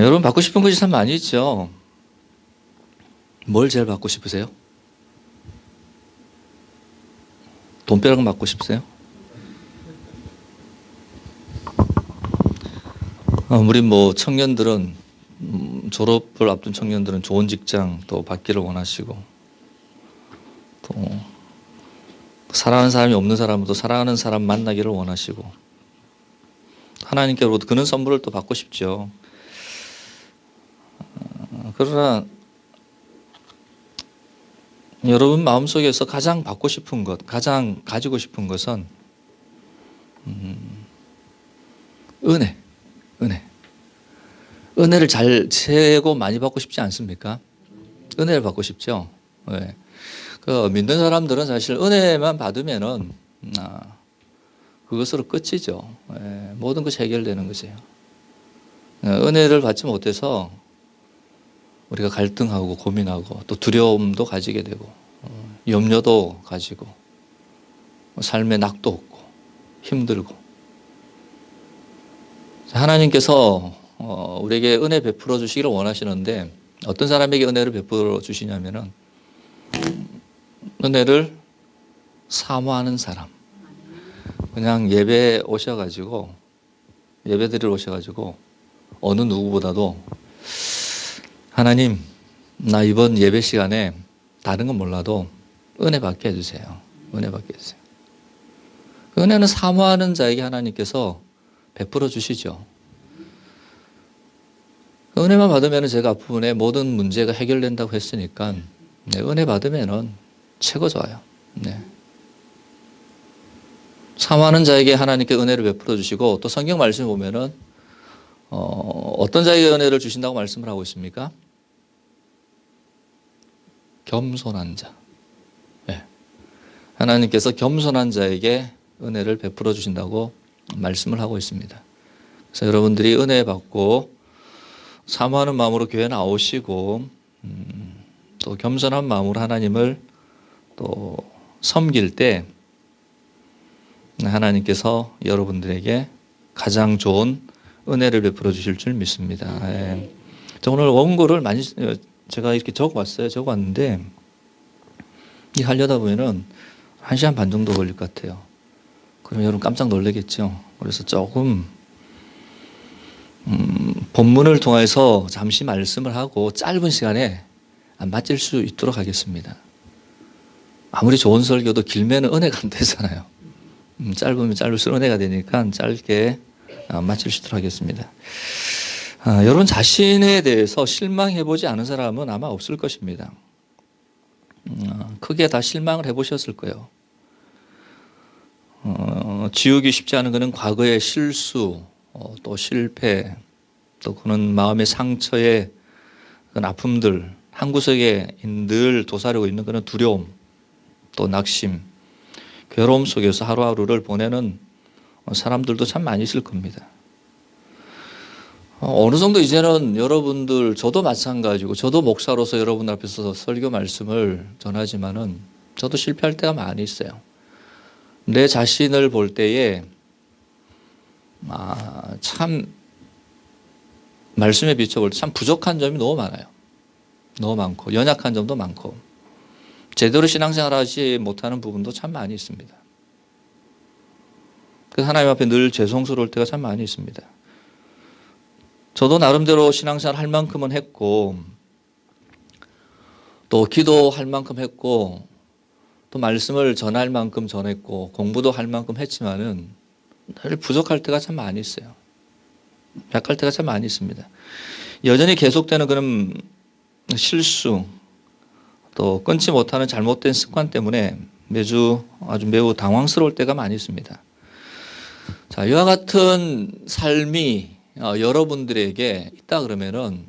여러분 받고 싶은 것이 참 많이 있죠. 뭘 제일 받고 싶으세요? 돈벼락 맞고 싶으세요? 우리 청년들은 졸업을 앞둔 청년들은 좋은 직장 또 받기를 원하시고, 또 사랑하는 사람이 없는 사람은 또 사랑하는 사람 만나기를 원하시고, 하나님께로부터 그런 선물을 또 받고 싶죠. 그러나 여러분 마음속에서 가장 받고 싶은 것, 가장 가지고 싶은 것은 은혜를 최고 많이 받고 싶지 않습니까? 은혜를 받고 싶죠. 네. 믿는 사람들은 사실 은혜만 받으면은 그것으로 끝이죠. 네. 모든 것이 해결되는 것이에요. 은혜를 받지 못해서 우리가 갈등하고 고민하고 또 두려움도 가지게 되고 염려도 가지고 삶에 낙도 없고 힘들고. 하나님께서 우리에게 은혜 베풀어 주시기를 원하시는데, 어떤 사람에게 은혜를 베풀어 주시냐면은 은혜를 사모하는 사람. 그냥 예배 오셔가지고, 예배 드리러 오셔가지고 어느 누구보다도 하나님, 나 이번 예배 시간에 다른 건 몰라도 은혜 받게 해주세요. 은혜 받게 해주세요. 은혜는 사모하는 자에게 하나님께서 베풀어 주시죠. 은혜만 받으면 제가 앞부분에 모든 문제가 해결된다고 했으니까, 네, 은혜 받으면 최고 좋아요. 네. 사모하는 자에게 하나님께 은혜를 베풀어 주시고, 또 성경 말씀을 보면은 어떤 자에게 은혜를 주신다고 말씀을 하고 있습니까? 겸손한 자. 네. 하나님께서 겸손한 자에게 은혜를 베풀어 주신다고 말씀을 하고 있습니다. 그래서 여러분들이 은혜 받고 사모하는 마음으로 교회 나오시고 또 겸손한 마음으로 하나님을 또 섬길 때 하나님께서 여러분들에게 가장 좋은 은혜를 베풀어 주실 줄 믿습니다. 예. 저 오늘 원고를 많이 제가 이렇게 적어왔는데 이 하려다 보면은 1시간 반 정도 걸릴 것 같아요. 그럼 여러분 깜짝 놀라겠죠. 그래서 조금 본문을 통해서 잠시 말씀을 하고 짧은 시간에 마칠 수 있도록 하겠습니다. 아무리 좋은 설교도 길면 은혜가 안 되잖아요. 짧으면 짧을수록 은혜가 되니까 짧게 마칠 수 있도록 하겠습니다. 여러분 자신에 대해서 실망해보지 않은 사람은 아마 없을 것입니다. 크게 다 실망을 해보셨을 거예요. 지우기 쉽지 않은 그는 과거의 실수, 또 실패, 또 그는 마음의 상처의 그런 아픔들, 한 구석에 늘 도사리고 있는 그런 두려움, 또 낙심, 괴로움 속에서 하루하루를 보내는 사람들도 참 많이 있을 겁니다. 어느 정도 이제는 여러분들, 저도 마찬가지고, 저도 목사로서 여러분 앞에서 설교 말씀을 전하지만은 저도 실패할 때가 많이 있어요. 내 자신을 볼 때에 참 말씀에 비춰볼 때 참 부족한 점이 너무 많아요. 너무 많고 연약한 점도 많고 제대로 신앙생활하지 못하는 부분도 참 많이 있습니다. 그래서 하나님 앞에 늘 죄송스러울 때가 참 많이 있습니다. 저도 나름대로 신앙생활 할 만큼은 했고 또 기도할 만큼 했고 또 말씀을 전할 만큼 전했고 공부도 할 만큼 했지만은 늘 부족할 때가 참 많이 있어요. 약할 때가 참 많이 있습니다. 여전히 계속되는 그런 실수 또 끊지 못하는 잘못된 습관 때문에 매주 매우 당황스러울 때가 많이 있습니다. 자, 이와 같은 삶이 여러분들에게 있다 그러면은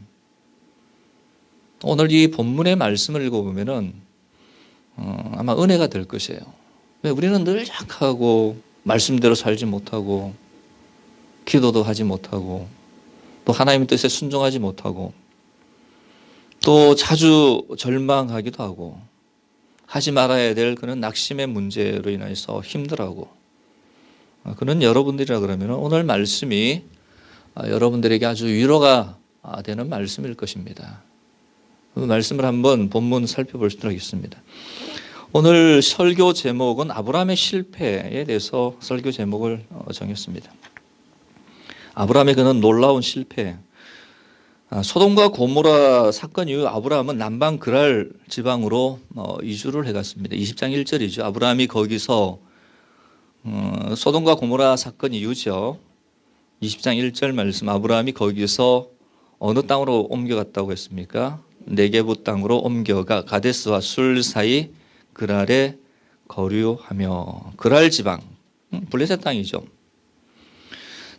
오늘 이 본문의 말씀을 읽어보면은 아마 은혜가 될 것이에요. 왜? 우리는 늘 약하고 말씀대로 살지 못하고 기도도 하지 못하고 또 하나님의 뜻에 순종하지 못하고 또 자주 절망하기도 하고 하지 말아야 될 그런 낙심의 문제로 인해서 힘들어하고 그런 여러분들이라 그러면 오늘 말씀이 여러분들에게 아주 위로가 되는 말씀일 것입니다. 그 말씀을 한번 본문 살펴보도록 하겠습니다. 오늘 설교 제목은 아브라함의 실패에 대해서 설교 제목을 정했습니다. 아브라함의 그는 놀라운 실패. 소돔과 고모라 사건 이후 아브라함은 남방 그랄 지방으로 이주를 해갔습니다. 20장 1절이죠. 아브라함이 거기서 소돔과 고모라 사건 이후죠. 20장 1절 말씀, 아브라함이 거기서 어느 땅으로 옮겨갔다고 했습니까? 네게부 땅으로 옮겨가 가데스와 술 사이 그랄에 거류하며. 그랄 지방, 블레셋 땅이죠.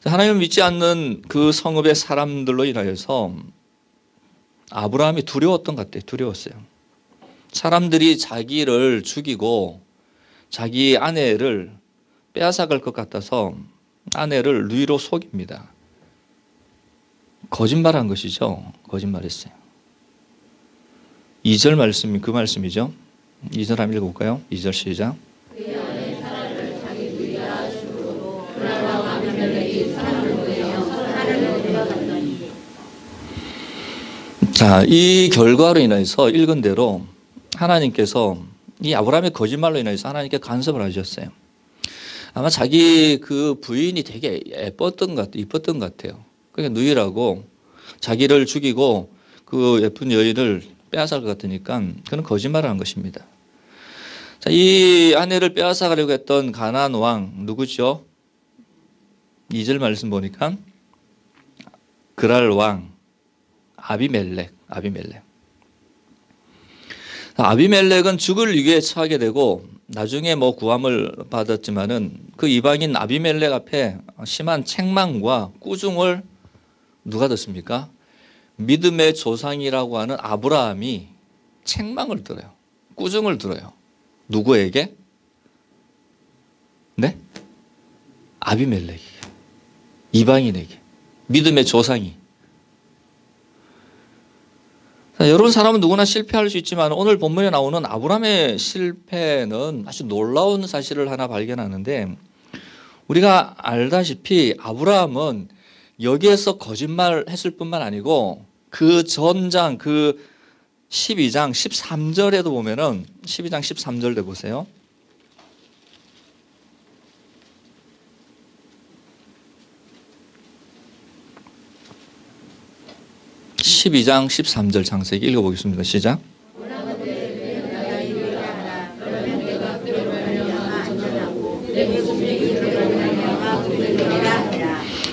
하나님을 믿지 않는 그 성읍의 사람들로 인하여서 아브라함이 두려웠던 것 같아요. 두려웠어요. 사람들이 자기를 죽이고 자기 아내를 빼앗아갈 것 같아서 아내를 누이로 속입니다. 거짓말한 것이죠. 거짓말했어요. 2절 말씀이 그 말씀이죠. 2절 한번 읽어볼까요? 2절 시작. 자, 이 결과로 인해서 읽은 대로 하나님께서 이 아브라함의 거짓말로 인해서 하나님께 간섭을 하셨어요. 아마 자기 그 부인이 되게 이뻤던 것 같아요. 그러니까 누이라고 자기를 죽이고 그 예쁜 여인을 빼앗을 것 같으니까 그는 거짓말을 한 것입니다. 자, 이 아내를 빼앗아가려고 했던 가나안 왕 누구죠? 2절 말씀 보니까 그랄 왕 아비멜렉. 아비멜렉은 죽을 위기에 처하게 되고 나중에 구함을 받았지만은 그 이방인 아비멜렉 앞에 심한 책망과 꾸중을 누가 듣습니까? 믿음의 조상이라고 하는 아브라함이 책망을 들어요. 꾸중을 들어요. 누구에게? 네? 아비멜렉에게. 이방인에게. 믿음의 조상이. 여러분, 사람은 누구나 실패할 수 있지만 오늘 본문에 나오는 아브라함의 실패는 아주 놀라운 사실을 하나 발견하는데, 우리가 알다시피 아브라함은 여기에서 거짓말했을 뿐만 아니고 그 전장 그 12장 13절에도 보면은 12장 13절에 보세요. (12장 13절) 창세기 읽어보겠습니다. 시작.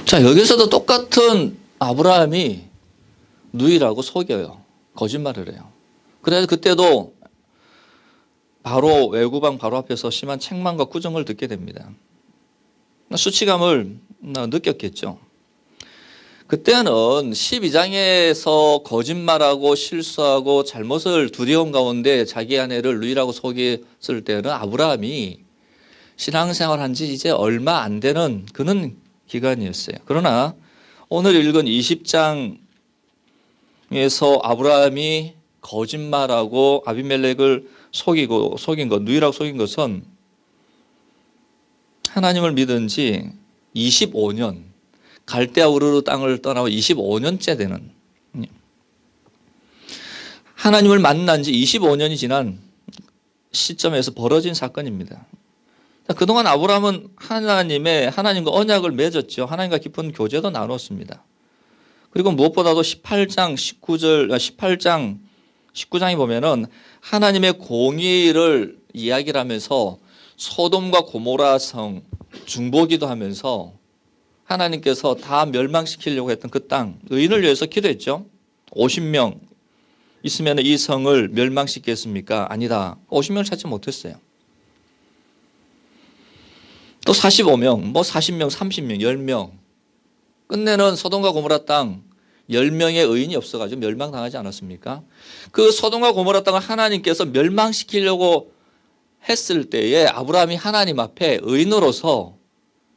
자, 여기서도 똑같은 아브라함이 누이라고 속여요. 거짓말을 해요. 그래서 그때도 바로 외구방 바로 앞에서 심한 책망과 꾸중을 듣게 됩니다. 수치감을 느꼈겠죠. 그때는 12장에서 거짓말하고 실수하고 잘못을 두려운 가운데 자기 아내를 누이라고 속였을 때는 아브라함이 신앙생활한 지 이제 얼마 안 되는 그런 기간이었어요. 그러나 오늘 읽은 20장에서 아브라함이 거짓말하고 아비멜렉을 속인 것, 누이라고 속인 것은 하나님을 믿은 지 25년, 갈대아 우르르 땅을 떠나고 25년째 되는, 하나님을 만난 지 25년이 지난 시점에서 벌어진 사건입니다. 그동안 아브라함은 하나님과 언약을 맺었죠. 하나님과 깊은 교제도 나눴습니다. 그리고 무엇보다도 18장 19장이 보면은 하나님의 공의를 이야기를 하면서 소돔과 고모라 성 중보기도 하면서 하나님께서 다 멸망시키려고 했던 그 땅, 의인을 위해서 기도했죠. 50명 있으면 이 성을 멸망시키겠습니까? 아니다. 50명을 찾지 못했어요. 또 45명, 40명, 30명, 10명. 끝내는 소돔과 고모라 땅 10명의 의인이 없어가지고 멸망당하지 않았습니까? 그 소돔과 고모라 땅을 하나님께서 멸망시키려고 했을 때에 아브라함이 하나님 앞에 의인으로서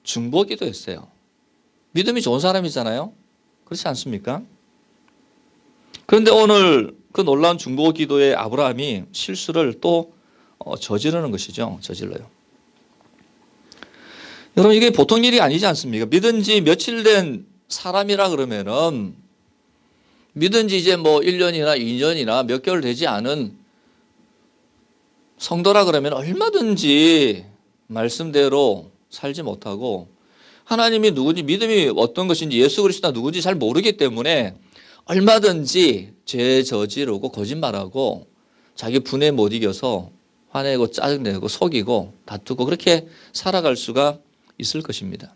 중보기도 했어요. 믿음이 좋은 사람이잖아요. 그렇지 않습니까? 그런데 오늘 그 놀라운 중보기도에 아브라함이 실수를 또 저지르는 것이죠. 저질러요. 여러분, 이게 보통 일이 아니지 않습니까? 믿은 지 며칠 된 사람이라 그러면은 믿은 지 이제 뭐 1년이나 2년이나 몇 개월 되지 않은 성도라 그러면 얼마든지 말씀대로 살지 못하고 하나님이 누군지 믿음이 어떤 것인지 예수 그리스도가 누군지 잘 모르기 때문에 얼마든지 죄 저지르고 거짓말하고 자기 분에 못 이겨서 화내고 짜증내고 속이고 다투고 그렇게 살아갈 수가 있을 것입니다.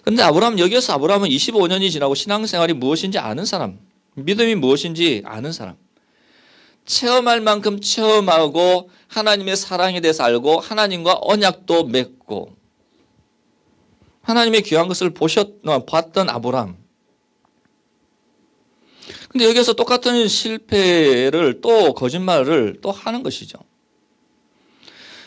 그런데 여기에서 아브라함은 25년이 지나고 신앙생활이 무엇인지 아는 사람, 믿음이 무엇인지 아는 사람, 체험할 만큼 체험하고 하나님의 사랑에 대해서 알고 하나님과 언약도 맺고 하나님의 귀한 것을 봤던 아브라함. 근데 여기서 똑같은 실패를 또 거짓말을 또 하는 것이죠.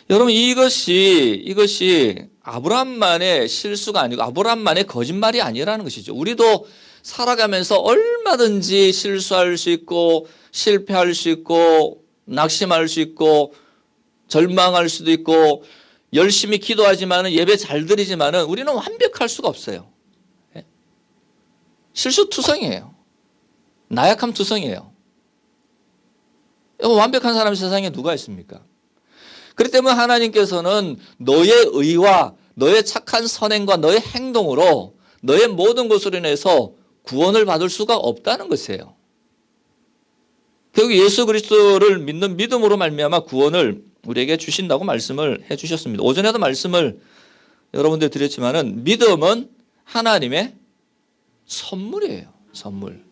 여러분 이것이 아브라함만의 실수가 아니고 아브라함만의 거짓말이 아니라는 것이죠. 우리도 살아가면서 얼마든지 실수할 수 있고 실패할 수 있고 낙심할 수 있고 절망할 수도 있고 열심히 기도하지만 예배 잘 드리지만 우리는 완벽할 수가 없어요. 실수투성이에요. 나약함 투성이에요. 완벽한 사람이 세상에 누가 있습니까? 그렇기 때문에 하나님께서는 너의 의와 너의 착한 선행과 너의 행동으로 너의 모든 것으로 인해서 구원을 받을 수가 없다는 것이에요. 결국 예수 그리스도를 믿는 믿음으로 말미암아 구원을 우리에게 주신다고 말씀을 해 주셨습니다. 오전에도 말씀을 여러분들 드렸지만은 믿음은 하나님의 선물이에요. 선물.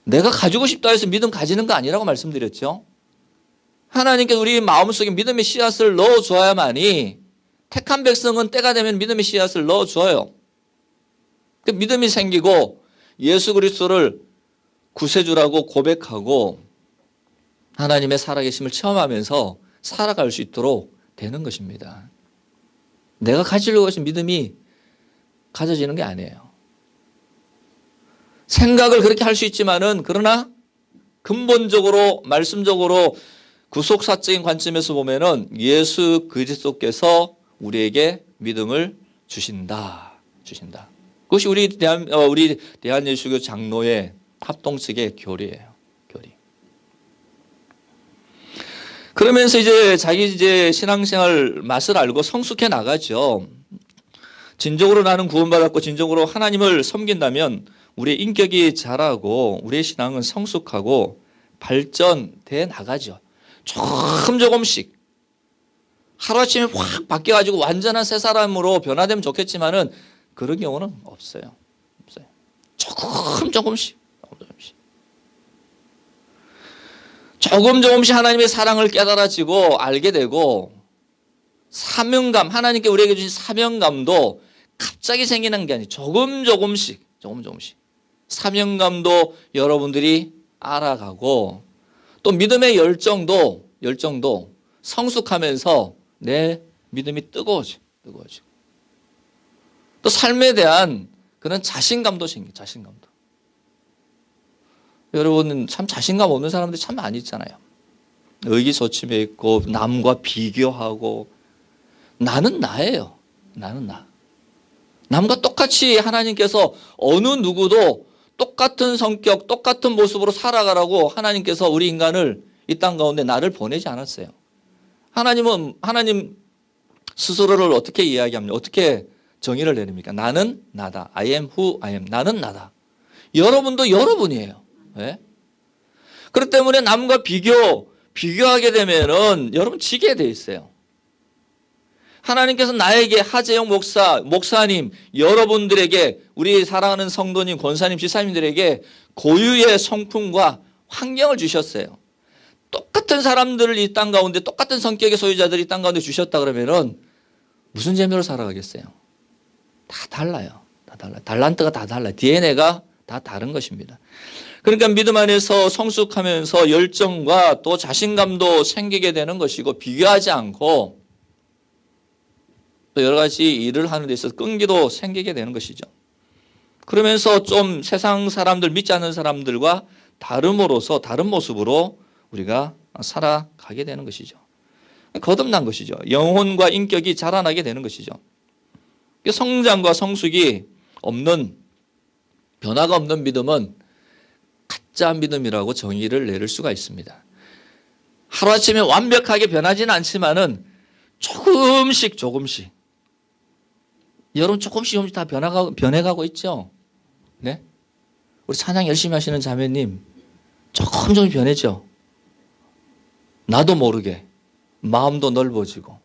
내가 가지고 싶다 해서 믿음 가지는 거 아니라고 말씀드렸죠. 하나님께서 우리 마음속에 믿음의 씨앗을 넣어줘야만이 택한 백성은 때가 되면 믿음의 씨앗을 넣어줘요. 그 믿음이 생기고 예수 그리스도를 구세주라고 고백하고 하나님의 살아계심을 체험하면서 살아갈 수 있도록 되는 것입니다. 내가 가지려고 해서 믿음이 가져지는 게 아니에요. 생각을 그렇게 할 수 있지만은 그러나 근본적으로 말씀적으로 구속사적인 관점에서 보면은 예수 그리스도께서 우리에게 믿음을 주신다. 그것이 우리 대한예수교 장로의 합동측의 교리예요. 교리. 그러면서 이제 자기 신앙생활 맛을 알고 성숙해 나가죠. 진정으로 나는 구원받았고 진정으로 하나님을 섬긴다면 우리의 인격이 자라고 우리의 신앙은 성숙하고 발전돼 나가죠. 조금씩 하루아침에 확 바뀌어가지고 완전한 새 사람으로 변화되면 좋겠지만은 그런 경우는 없어요. 조금씩 하나님의 사랑을 깨달아지고 알게 되고 사명감, 하나님께 우리에게 주신 사명감도 갑자기 생기는 게 아니에요. 조금씩 사명감도 여러분들이 알아가고 또 믿음의 열정도 성숙하면서 내 믿음이 뜨거워지고 또 삶에 대한 그런 자신감도 생겨요. 자신감도. 여러분 참 자신감 없는 사람들이 참 많이 있잖아요. 의기소침해 있고 남과 비교하고 나는 나예요. 나는 나. 남과 똑같이 하나님께서 어느 누구도 똑같은 성격, 똑같은 모습으로 살아가라고 하나님께서 우리 인간을 이 땅 가운데 나를 보내지 않았어요. 하나님 스스로를 어떻게 이야기합니까? 어떻게 정의를 내립니까? 나는 나다. I am who I am. 나는 나다. 여러분도 여러분이에요. 네? 그렇기 때문에 남과 비교하게 되면은 여러분 지게 돼 있어요. 하나님께서 나에게 하재영 목사님, 여러분들에게 우리 사랑하는 성도님, 권사님, 지사님들에게 고유의 성품과 환경을 주셨어요. 똑같은 사람들을 이 땅 가운데 똑같은 성격의 소유자들이 이 땅 가운데 주셨다 그러면은 무슨 재미로 살아가겠어요? 다 달라요. 달란트가 다 달라요. DNA가 다 다른 것입니다. 그러니까 믿음 안에서 성숙하면서 열정과 또 자신감도 생기게 되는 것이고 비교하지 않고 또 여러 가지 일을 하는 데 있어서 끈기도 생기게 되는 것이죠. 그러면서 좀 세상 사람들 믿지 않는 사람들과 다름으로써 다른 모습으로 우리가 살아가게 되는 것이죠. 거듭난 것이죠. 영혼과 인격이 자라나게 되는 것이죠. 성장과 성숙이 없는 변화가 없는 믿음은 가짜 믿음이라고 정의를 내릴 수가 있습니다. 하루아침에 완벽하게 변하지는 않지만은 조금씩 여러분 조금씩 다 변해가고 있죠. 네? 우리 찬양 열심히 하시는 자매님 조금 변해죠. 나도 모르게 마음도 넓어지고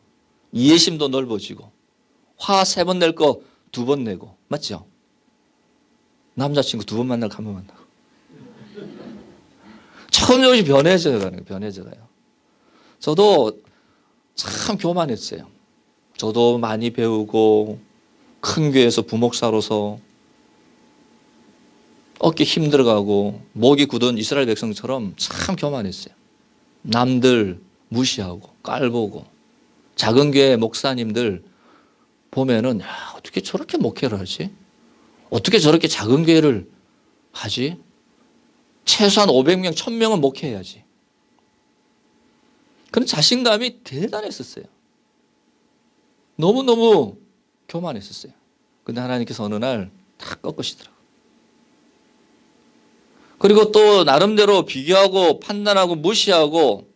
이해심도 넓어지고 화 3번 낼 거 2번 내고 맞죠? 남자친구 2번 만나고 1번 만나고 조금씩 변해져가요. 저도 참 교만했어요. 저도 많이 배우고 큰 교회에서 부목사로서 어깨 힘들어가고 목이 굳은 이스라엘 백성처럼 참 교만했어요. 남들 무시하고 깔보고 작은 교회 목사님들 보면은 야, 어떻게 저렇게 목회를 하지? 어떻게 저렇게 작은 교회를 하지? 최소한 500명, 1000명은 목회해야지. 그런 자신감이 대단했었어요. 너무너무 교만했었어요. 근데 하나님께서 어느 날 다 꺾으시더라고요. 그리고 또 나름대로 비교하고 판단하고 무시하고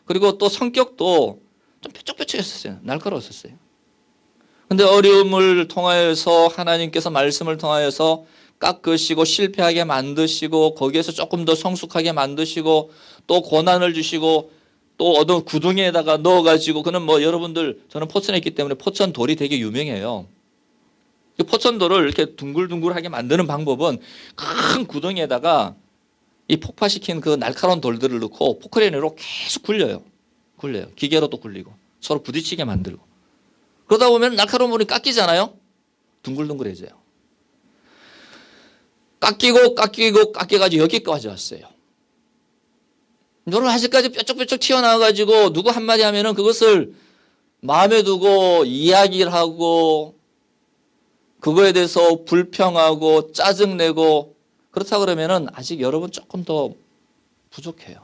그리고 또 성격도 좀 뾰족뾰족했었어요. 날카로웠었어요. 근데 어려움을 통하여서 하나님께서 말씀을 통하여서 깎으시고 실패하게 만드시고 거기에서 조금 더 성숙하게 만드시고 또 고난을 주시고 또 어떤 구덩이에다가 넣어가지고 그는 뭐 여러분들 저는 포천에 있기 때문에 포천 돌이 되게 유명해요. 포천 돌을 이렇게 둥글둥글하게 만드는 방법은 큰 구덩이에다가 이 폭파시킨 그 날카로운 돌들을 넣고 포크레인으로 계속 굴려요. 기계로도 굴리고 서로 부딪히게 만들고 그러다 보면 날카로운 물이 깎이잖아요. 둥글둥글해져요. 깎여가지고 여기까지 왔어요. 여러분 아직까지 뾰족뾰족 튀어나와가지고 누구 한마디 하면은 그것을 마음에 두고 이야기를 하고 그거에 대해서 불평하고 짜증내고 그렇다 그러면은 아직 여러분 조금 더 부족해요.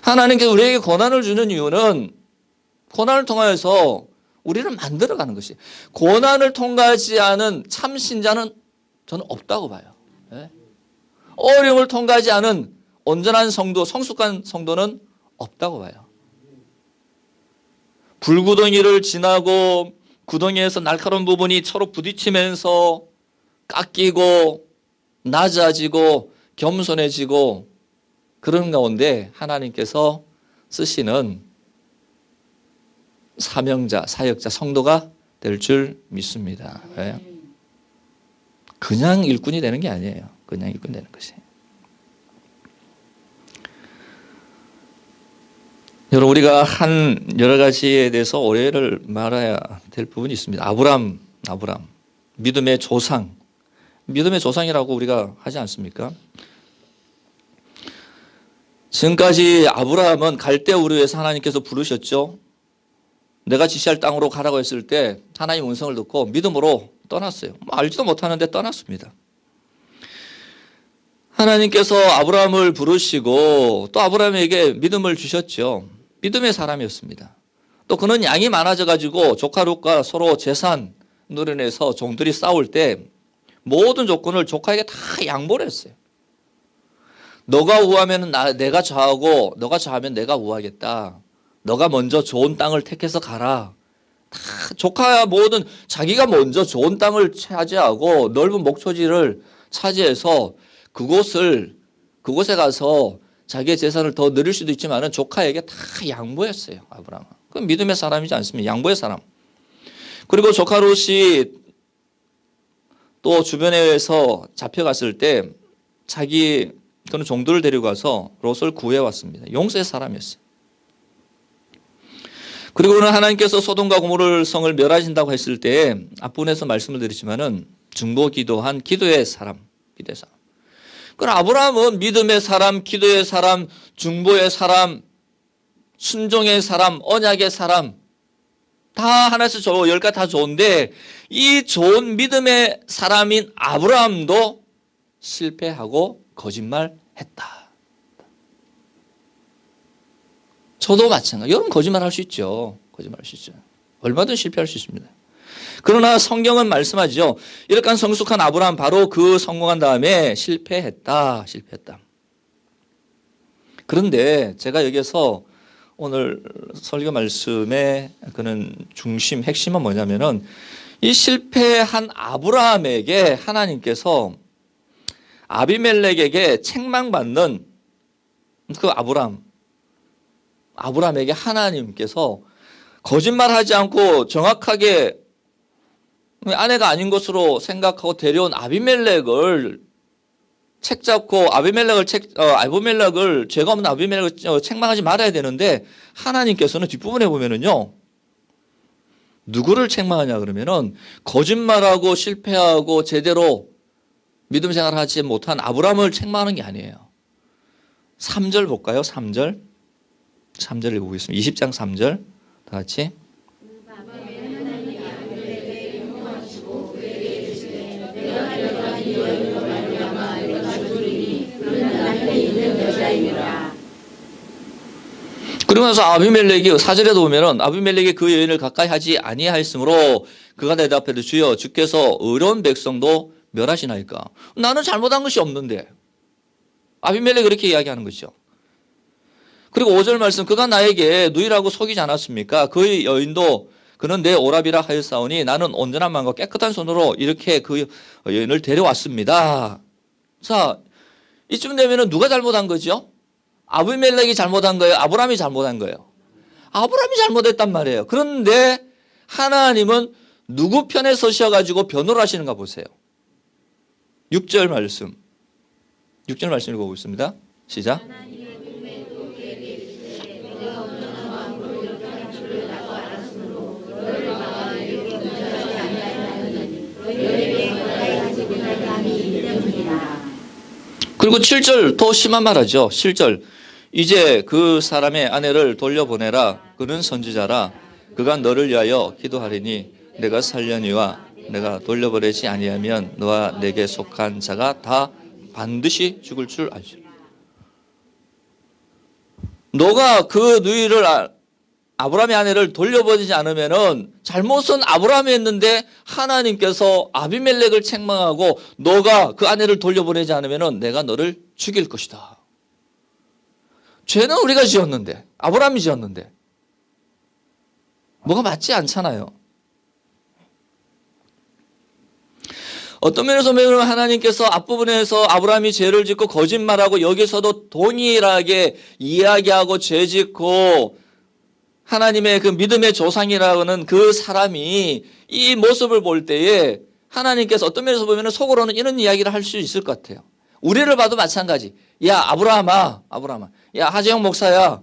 하나님께서 우리에게 고난을 주는 이유는 고난을 통하여서 우리를 만들어가는 것이 고난을 통과하지 않은 참 신자는 저는 없다고 봐요. 네? 어려움을 통과하지 않은 온전한 성도, 성숙한 성도는 없다고 봐요. 불구덩이를 지나고 구덩이에서 날카로운 부분이 서로 부딪히면서 깎이고 낮아지고 겸손해지고 그런 가운데 하나님께서 쓰시는 사명자, 사역자, 성도가 될 줄 믿습니다. 네. 그냥 일꾼이 되는 게 아니에요. 그냥 일꾼 되는 것이. 여러분 우리가 한 여러 가지에 대해서 오해를 말아야 될 부분이 있습니다. 아브람 믿음의 조상이라고 우리가 하지 않습니까? 지금까지 아브라함은 갈대 우르에서 하나님께서 부르셨죠. 내가 지시할 땅으로 가라고 했을 때 하나님 음성을 듣고 믿음으로 떠났어요. 알지도 못하는데 떠났습니다. 하나님께서 아브라함을 부르시고 또 아브라함에게 믿음을 주셨죠. 믿음의 사람이었습니다. 또 그는 양이 많아져 가지고 조카 롯과 서로 재산 노련해서 종들이 싸울 때 모든 조건을 조카에게 다 양보를 했어요. 너가 우하면 내가 좌하고 너가 좌하면 내가 우하겠다. 너가 먼저 좋은 땅을 택해서 가라. 다 조카 모든 자기가 먼저 좋은 땅을 차지하고 넓은 목초지를 차지해서 그곳에 가서 자기의 재산을 더 늘릴 수도 있지만은 조카에게 다 양보했어요. 아브라함은. 그건 믿음의 사람이지 않습니까? 양보의 사람. 그리고 조카 롯이 또 주변에서 잡혀갔을 때 그는 종들을 데리고 가서 롯을 구해왔습니다. 용서의 사람이었어요. 그리고는 하나님께서 소돔과 고모르 성을 멸하신다고 했을 때 앞부분에서 말씀을 드리지만은 중보기도한 기도의 사람. 그럼 아브라함은 믿음의 사람, 기도의 사람, 중보의 사람, 순종의 사람, 언약의 사람 다 하나씩 10가지 다 좋은데 이 좋은 믿음의 사람인 아브라함도 실패하고 거짓말했다. 저도 마찬가지. 여러분 거짓말할 수 있죠. 얼마든 실패할 수 있습니다. 그러나 성경은 말씀하죠. 이렇게 성숙한 아브라함 바로 그 성공한 다음에 실패했다. 그런데 제가 여기서 오늘 설교 말씀의 그는 중심, 핵심은 뭐냐면은 이 실패한 아브라함에게 하나님께서 아비멜렉에게 책망받는 그 아브라함에게 하나님께서 거짓말하지 않고 정확하게 아내가 아닌 것으로 생각하고 데려온 아비멜렉을 책잡고 아비멜렉을 죄가 없는 아비멜렉을 책망하지 말아야 되는데 하나님께서는 뒷부분에 보면은요 누구를 책망하냐 그러면은 거짓말하고 실패하고 제대로 믿음 생활하지 못한 아브라함을 책망하는 게 아니에요. 3절 볼까요? 3절 읽어보겠습니다. 20장 3절 다 같이. 그러면서 아비멜렉이 4절에도 보면은 아비멜렉이 그 여인을 가까이 하지 아니하였으므로 그가 대답하되 주여 주께서 의로운 백성도 멸하시나이까. 나는 잘못한 것이 없는데. 아비멜렉이 그렇게 이야기하는 것이죠. 그리고 5절 말씀 그가 나에게 누이라고 속이지 않았습니까? 그 여인도 그는 내 오라비라 하였사오니 나는 온전한 마음과 깨끗한 손으로 이렇게 그 여인을 데려왔습니다. 자, 이쯤 되면은 누가 잘못한 거죠? 아비멜렉이 잘못한 거예요? 아브라함이 잘못한 거예요? 아브라함이 잘못했단 말이에요. 그런데 하나님은 누구 편에 서셔가지고 변호를 하시는가 보세요. 6절 말씀 읽어보겠습니다. 시작. 그리고 7절 더 심한 말 하죠. 7절 이제 그 사람의 아내를 돌려보내라. 그는 선지자라. 그가 너를 위하여 기도하리니 내가 살려니와 내가 돌려보내지 아니하면 너와 내게 속한 자가 다 반드시 죽을 줄 알지. 너가 그 누이를 아브라함의 아내를 돌려보내지 않으면은 잘못은 아브라함이 했는데 하나님께서 아비멜렉을 책망하고 너가 그 아내를 돌려보내지 않으면은 내가 너를 죽일 것이다. 죄는 우리가 지었는데 아브라함이 지었는데 뭐가 맞지 않잖아요. 어떤 면에서 보면 하나님께서 앞부분에서 아브라함이 죄를 짓고 거짓말하고 여기서도 동일하게 이야기하고 죄 짓고 하나님의 그 믿음의 조상이라는 그 사람이 이 모습을 볼 때에 하나님께서 어떤 면에서 보면 속으로는 이런 이야기를 할 수 있을 것 같아요. 우리를 봐도 마찬가지. 야 아브라함아. 야 하재영 목사야.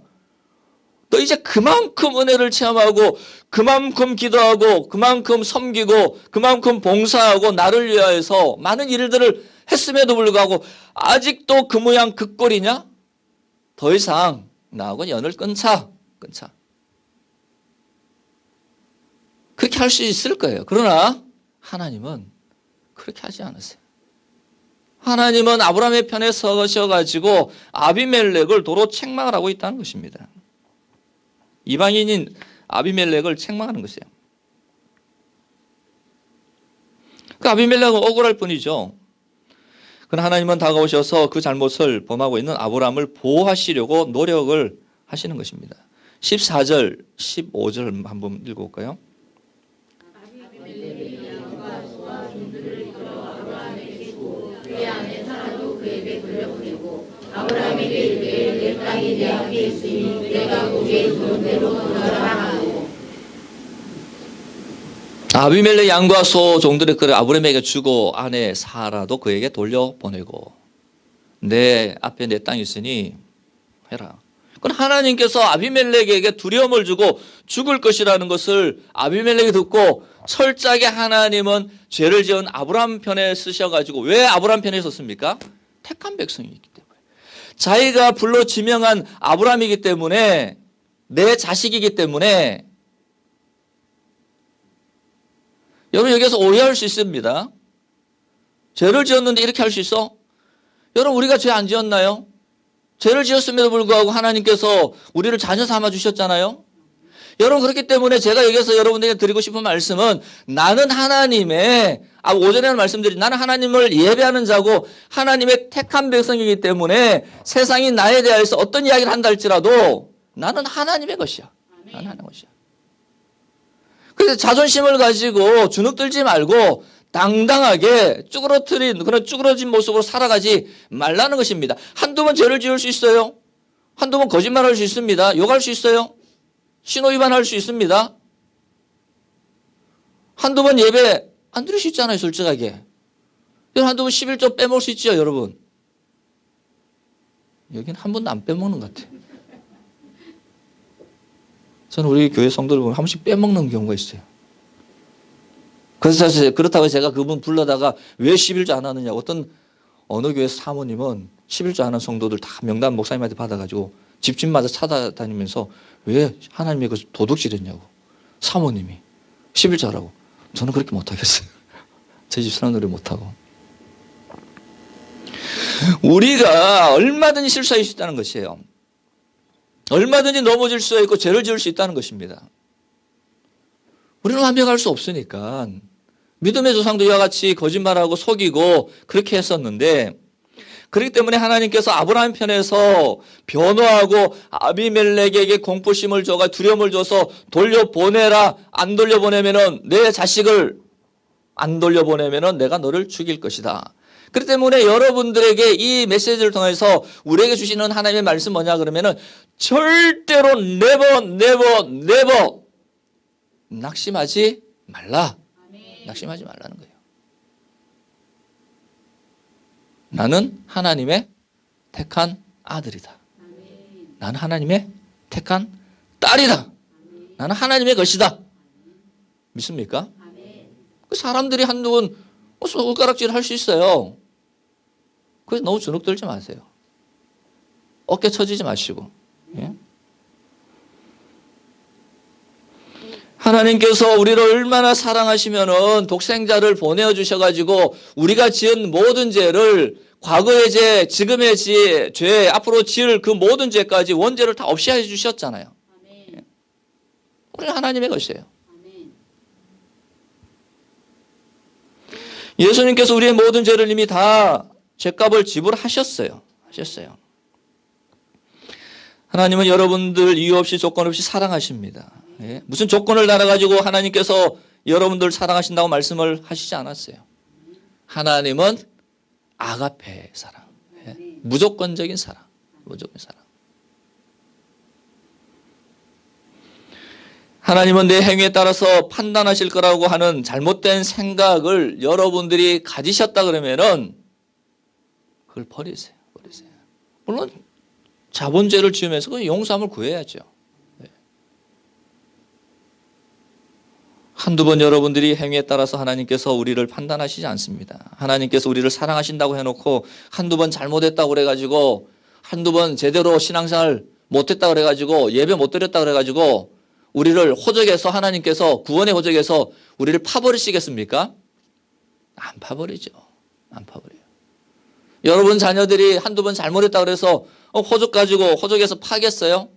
너 이제 그만큼 은혜를 체험하고 그만큼 기도하고 그만큼 섬기고 그만큼 봉사하고 나를 위하여서 많은 일들을 했음에도 불구하고 아직도 그 모양 그 꼴이냐? 더 이상 나하고 연을 끊자. 그렇게 할 수 있을 거예요. 그러나 하나님은 그렇게 하지 않으세요. 하나님은 아브라함의 편에 서셔가지고 아비멜렉을 도로 책망을 하고 있다는 것입니다. 이방인인 아비멜렉을 책망하는 것이에요. 그 아비멜렉은 억울할 뿐이죠. 그러나 하나님은 다가오셔서 그 잘못을 범하고 있는 아브라함을 보호하시려고 노력을 하시는 것입니다. 14절, 15절 한번 읽어볼까요? 아브라함에게 이르되 내 땅이 내 앞에 있으니 내가 거기에 있는 대로 돌아라 하고. 아비멜렉 양과 소 종들의 그를 아브라함에게 주고 아내 사라도 그에게 돌려보내고 내 앞에 내 땅이 있으니 해라. 그건 하나님께서 아비멜렉에게 두려움을 주고 죽을 것이라는 것을 아비멜렉이 듣고 철저하게 하나님은 죄를 지은 아브라함 편에 쓰셔가지고 왜 아브라함 편에 섰습니까? 택한 백성이기 때문에. 자기가 불러 지명한 아브라함이기 때문에 내 자식이기 때문에 여러분 여기서 오해할 수 있습니다. 죄를 지었는데 이렇게 할 수 있어? 여러분 우리가 죄 안 지었나요? 죄를 지었음에도 불구하고 하나님께서 우리를 자녀 삼아 주셨잖아요. 여러분, 그렇기 때문에 제가 여기서 여러분들에게 드리고 싶은 말씀은 나는 하나님의, 오전에는 말씀드린 나는 하나님을 예배하는 자고 하나님의 택한 백성이기 때문에 세상이 나에 대해서 어떤 이야기를 한다 할지라도 나는 하나님의 것이야. 나는 하나님의 것이야. 그래서 자존심을 가지고 주눅들지 말고 당당하게 쭈그러뜨린 그런 쭈그러진 모습으로 살아가지 말라는 것입니다. 한두 번 죄를 지을 수 있어요. 한두 번 거짓말할 수 있습니다. 욕할 수 있어요. 신호 위반할 수 있습니다. 한두 번 예배 안 드릴 수 있잖아요. 솔직하게. 한두 번 11조 빼먹을 수 있죠. 여러분. 여기는 한 번도 안 빼먹는 것 같아요. 저는 우리 교회 성도들 보면 한 번씩 빼먹는 경우가 있어요. 그래서 사실 그렇다고 제가 그분 불러다가 왜 11조 안 하느냐. 어느 교회 사모님은 11조 안 하는 성도들 다 명단 목사님한테 받아가지고 집집마다 찾아다니면서 왜 하나님의 그 도둑질했냐고. 사모님이 11조 하라고. 저는 그렇게 못하겠어요. 제 집 사람들이 못하고. 우리가 얼마든지 실수할 수 있다는 것이에요. 얼마든지 넘어질 수 있고 죄를 지을 수 있다는 것입니다. 우리는 완벽할 수 없으니까 믿음의 조상도 이와 같이 거짓말하고 속이고 그렇게 했었는데, 그렇기 때문에 하나님께서 아브라함 편에서 변호하고 아비멜렉에게 공포심을 줘가 두려움을 줘서 돌려보내라. 안 돌려보내면은 내 자식을 안 돌려보내면은 내가 너를 죽일 것이다. 그렇기 때문에 여러분들에게 이 메시지를 통해서 우리에게 주시는 하나님의 말씀 뭐냐 그러면은 절대로 never 낙심하지 말라. 낙심하지 말라는 거예요. 나는 하나님의 택한 아들이다. 나는 하나님의 택한 딸이다. 나는 하나님의 것이다. 믿습니까? 사람들이 한두 번 손가락질 할 수 있어요. 그래서 너무 주눅들지 마세요. 어깨 처지지 마시고. 예? 하나님께서 우리를 얼마나 사랑하시면은 독생자를 보내주셔가지고 우리가 지은 모든 죄를, 과거의 죄, 지금의 죄, 앞으로 지을 그 모든 죄까지 원죄를 다 없이 해주셨잖아요. 예? 우리는 하나님의 것이에요. 예수님께서 우리의 모든 죄를 이미 다 죄값을 지불하셨어요. 하나님은 여러분들 이유 없이 조건 없이 사랑하십니다. 예? 무슨 조건을 달아가지고 하나님께서 여러분들 사랑하신다고 말씀을 하시지 않았어요. 하나님은 아가페의 사랑, 예? 무조건적인 사랑, 하나님은 내 행위에 따라서 판단하실 거라고 하는 잘못된 생각을 여러분들이 가지셨다 그러면은 그걸 버리세요. 물론 자본죄를 지으면서 그 용서함을 구해야죠. 한두 번 여러분들이 행위에 따라서 하나님께서 우리를 판단하시지 않습니다. 하나님께서 우리를 사랑하신다고 해놓고 한두 번 잘못했다고 그래가지고, 한두 번 제대로 신앙생활 못했다고 그래가지고, 예배 못 드렸다고 그래가지고 우리를 호적에서, 하나님께서 구원의 호적에서 우리를 파버리시겠습니까? 안 파버리죠. 여러분 자녀들이 한두 번 잘못했다고 그래서 호적 가지고 호적에서 파겠어요?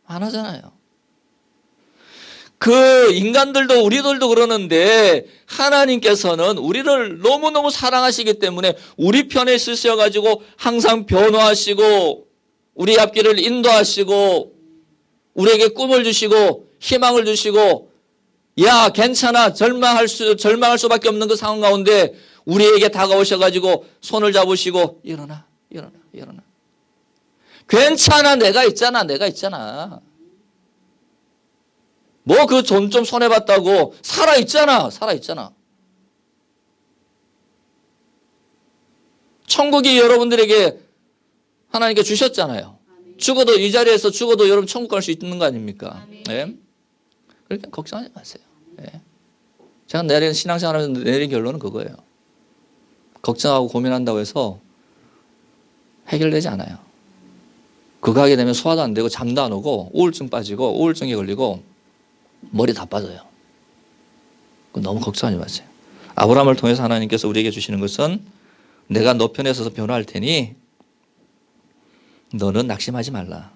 안 하잖아요. 그 인간들도 우리들도 그러는데 하나님께서는 우리를 너무너무 사랑하시기 때문에 우리 편에 있으셔가지고 항상 변호하시고 우리 앞길을 인도하시고 우리에게 꿈을 주시고 희망을 주시고, 야 괜찮아, 절망할 수밖에 없는 그 상황 가운데 우리에게 다가오셔가지고 손을 잡으시고 일어나. 괜찮아, 내가 있잖아. 뭐 그 돈 좀 손해봤다고 살아있잖아. 천국이 여러분들에게 하나님께 주셨잖아요. 죽어도, 이 자리에서 죽어도 여러분 천국 갈 수 있는 거 아닙니까? 네? 그러니까 걱정하지 마세요. 네. 제가 내린 신앙생활하면서 내린 결론은 그거예요. 걱정하고 고민한다고 해서 해결되지 않아요. 그거 하게 되면 소화도 안 되고 잠도 안 오고 우울증 빠지고 우울증에 걸리고 머리 다 빠져요. 너무 걱정하지 마세요. 아브라함을 통해서 하나님께서 우리에게 주시는 것은 내가 너 편에 서서 변호할 테니 너는 낙심하지 말라.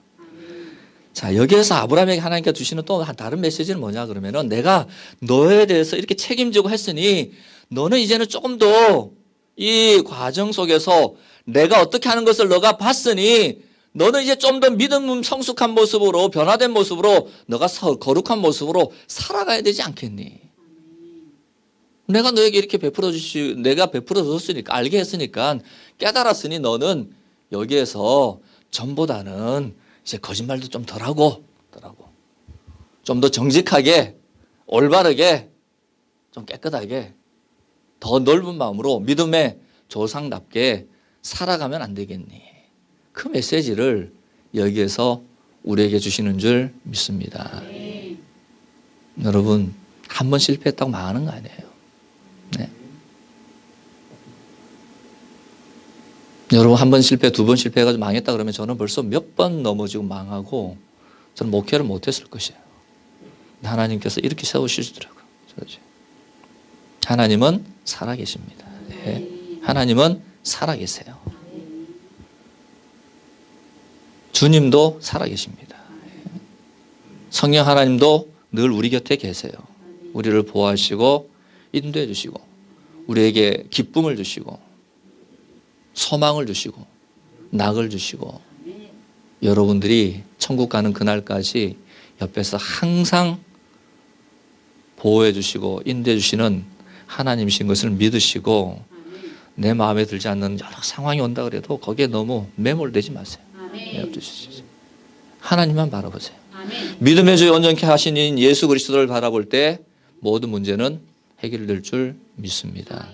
자, 여기에서 아브라함에게 하나님께서 주시는 또 다른 메시지는 뭐냐 그러면은 내가 너에 대해서 이렇게 책임지고 했으니 너는 이제는 조금 더 이 과정 속에서 내가 어떻게 하는 것을 너가 봤으니 너는 이제 좀 더 믿음 성숙한 모습으로 변화된 모습으로 너가 거룩한 모습으로 살아가야 되지 않겠니? 내가 너에게 이렇게 내가 베풀어 줬으니까 알게 했으니까 깨달았으니 너는 여기에서 전보다는 이제 거짓말도 좀 덜하고 좀 더 정직하게 올바르게 좀 깨끗하게 더 넓은 마음으로 믿음의 조상답게 살아가면 안 되겠니? 그 메시지를 여기에서 우리에게 주시는 줄 믿습니다. 여러분, 한 번 실패했다고 망하는 거 아니에요. 네. 여러분, 한 번 실패, 두 번 실패해가지고 망했다 그러면 저는 벌써 몇 번 넘어지고 망하고 저는 목회를 못했을 것이에요. 하나님께서 이렇게 세우시더라고요. 하나님은 살아계십니다. 네. 하나님은 살아계세요. 주님도 살아계십니다. 성령 하나님도 늘 우리 곁에 계세요. 우리를 보호하시고 인도해 주시고 우리에게 기쁨을 주시고 소망을 주시고 낙을 주시고 여러분들이 천국 가는 그날까지 옆에서 항상 보호해 주시고 인도해 주시는 하나님이신 것을 믿으시고 내 마음에 들지 않는 여러 상황이 온다 그래도 거기에 너무 매몰되지 마세요. 하나님만 바라보세요. 믿음의 주 온전케 하신 예수 그리스도를 바라볼 때 모든 문제는 해결될 줄 믿습니다.